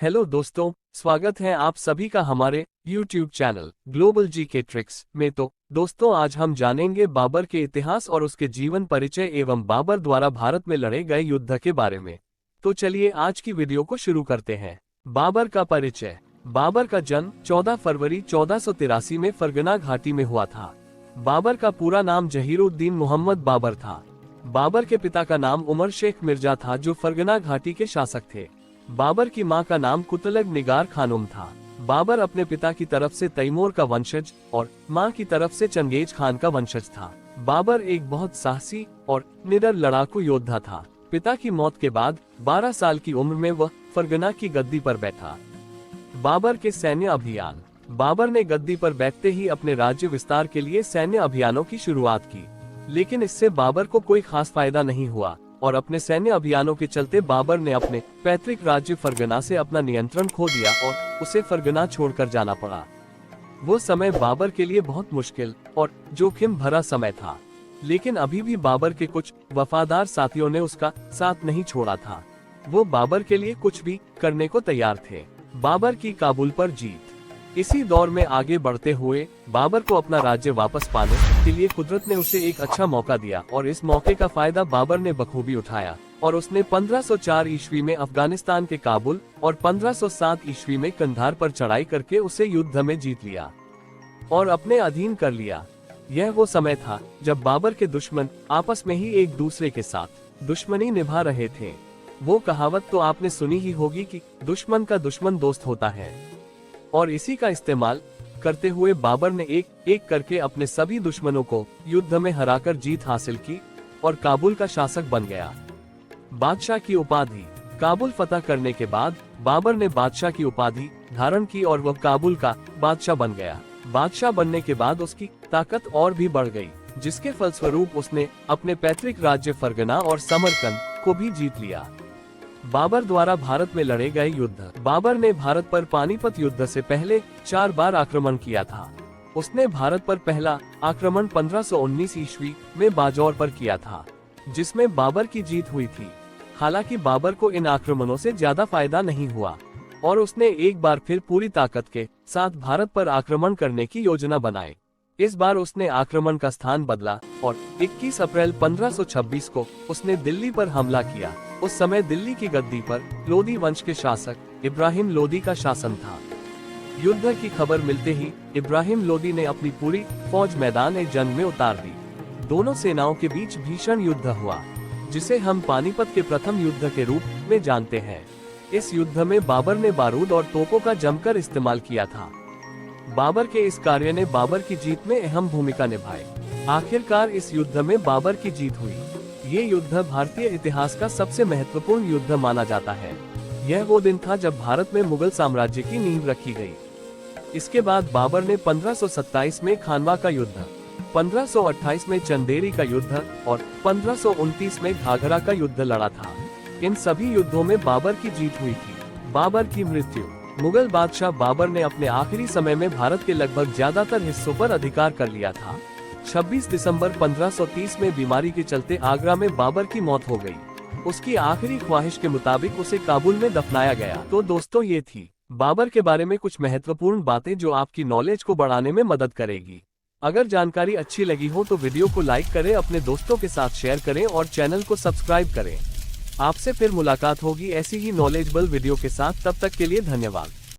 Hello दोस्तों, स्वागत है आप सभी का हमारे YouTube channel global GK tricks में। तो दोस्तों, आज हम जानेंगे बाबर के इतिहास और उसके जीवन परिचय एवं बाबर द्वारा भारत में लड़े गए युद्ध के बारे में। तो चलिए आज की वीडियो को शुरू करते हैं। बाबर का परिचय। बाबर का जन्म 14 फरवरी 1483 में फरगना घाटी में हुआ था। बाबर का पूरा नाम जहीरुद्दीन मोहम्मद बाबर था। बाबर के पिता का नाम उमर शेख मिर्जा था, जो फरगना घाटी के शासक थे। बाबर की मां का नाम कुतलग निगार खानुम था। बाबर अपने पिता की तरफ से तैमूर का वंशज और मां की तरफ से चंगेज खान का वंशज था। बाबर एक बहुत साहसी और निडर लड़ाकू योद्धा था। पिता की मौत के बाद 12 साल की उम्र में वह फरगना की गद्दी पर बैठा। बाबर के सैन्य अभियान। बाबर ने गद्दी पर बैठते ही अपने राज्य विस्तार के लिए सैन्य अभियानों की शुरुआत की, लेकिन इससे बाबर को कोई खास फायदा नहीं हुआ और अपने सैन्य अभियानों के चलते बाबर ने अपने पैतृक राज्य फरगना से अपना नियंत्रण खो दिया और उसे फरगना छोड़कर जाना पड़ा। वो समय बाबर के लिए बहुत मुश्किल और जोखिम भरा समय था, लेकिन अभी भी बाबर के कुछ वफादार साथियों ने उसका साथ नहीं छोड़ा था। वो बाबर के लिए कुछ भी करने को तैयार थे। बाबर की काबुल पर जीत। इसी दौर में आगे बढ़ते हुए बाबर को अपना राज्य वापस पाने के लिए कुदरत ने उसे एक अच्छा मौका दिया और इस मौके का फायदा बाबर ने बखूबी उठाया और उसने 1504 ईस्वी में अफगानिस्तान के काबुल और 1507 ईस्वी में कंधार पर चढ़ाई करके उसे युद्ध में जीत लिया और अपने अधीन कर लिया। यह वो समय था जब बाबर के दुश्मन आपस में ही एक दूसरे के साथ दुश्मनी निभा रहे थे। वो कहावत तो आपने सुनी ही होगी कि दुश्मन का दुश्मन दोस्त होता है, और इसी का इस्तेमाल करते हुए बाबर ने एक एक करके अपने सभी दुश्मनों को युद्ध में हराकर जीत हासिल की और काबुल का शासक बन गया। बादशाह की उपाधि। काबुल फतह करने के बाद बाबर ने बादशाह की उपाधि धारण की और वह काबुल का बादशाह बन गया। बादशाह बनने के बाद उसकी ताकत और भी बढ़ गई, जिसके फलस्वरूप उसने अपने पैतृक राज्य फरगना और समरकंद को भी जीत लिया। बाबर द्वारा भारत में लड़े गए युद्ध। बाबर ने भारत पर पानीपत युद्ध से पहले 4 बार आक्रमण किया था। उसने भारत पर पहला आक्रमण 1519 ईस्वी में बाजौर पर किया था, जिसमें बाबर की जीत हुई थी। हालांकि बाबर को इन आक्रमणों से ज्यादा फायदा नहीं हुआ और उसने एक बार फिर पूरी ताकत के साथ भारत पर आक्रमण करने की योजना बनाई। इस बार उसने आक्रमण का स्थान बदला और 21 अप्रैल 1526 को उसने दिल्ली पर हमला किया। उस समय दिल्ली की गद्दी पर लोदी वंश के शासक इब्राहिम लोदी का शासन था। युद्ध की खबर मिलते ही इब्राहिम लोदी ने अपनी पूरी फौज मैदान जंग में उतार दी। दोनों सेनाओं के बीच भीषण युद्ध हुआ, जिसे हम पानीपत के प्रथम युद्ध के रूप में जानते हैं। इस युद्ध में बाबर ने बारूद और तोपों का जमकर इस्तेमाल किया था। बाबर के इस कार्य ने बाबर की जीत में अहम भूमिका निभाई। आखिरकार इस युद्ध में बाबर की जीत हुई। ये युद्ध भारतीय इतिहास का सबसे महत्वपूर्ण युद्ध माना जाता है। यह वो दिन था जब भारत में मुगल साम्राज्य की नींव रखी गई। इसके बाद बाबर ने 1527 में खानवा का युद्ध, 1528 में चंदेरी का युद्ध और 1529 में घाघरा का युद्ध लड़ा था। इन सभी युद्धों में बाबर की जीत हुई थी। बाबर की मृत्यु। मुगल बादशाह बाबर ने अपने आखिरी समय में भारत के लगभग ज्यादातर हिस्सों पर अधिकार कर लिया था। 26 दिसंबर 1530 में बीमारी के चलते आगरा में बाबर की मौत हो गई। उसकी आखिरी ख्वाहिश के मुताबिक उसे काबुल में दफनाया गया। तो दोस्तों, ये थी बाबर के बारे में कुछ महत्वपूर्ण बातें जो आपकी नॉलेज को बढ़ाने में मदद करेगी। अगर जानकारी अच्छी लगी हो तो वीडियो को लाइक करें, अपने दोस्तों के साथ शेयर करें और चैनल को सब्सक्राइब करें। आपसे फिर मुलाकात होगी ऐसी ही नॉलेजेबल वीडियो के साथ। तब तक के लिए धन्यवाद।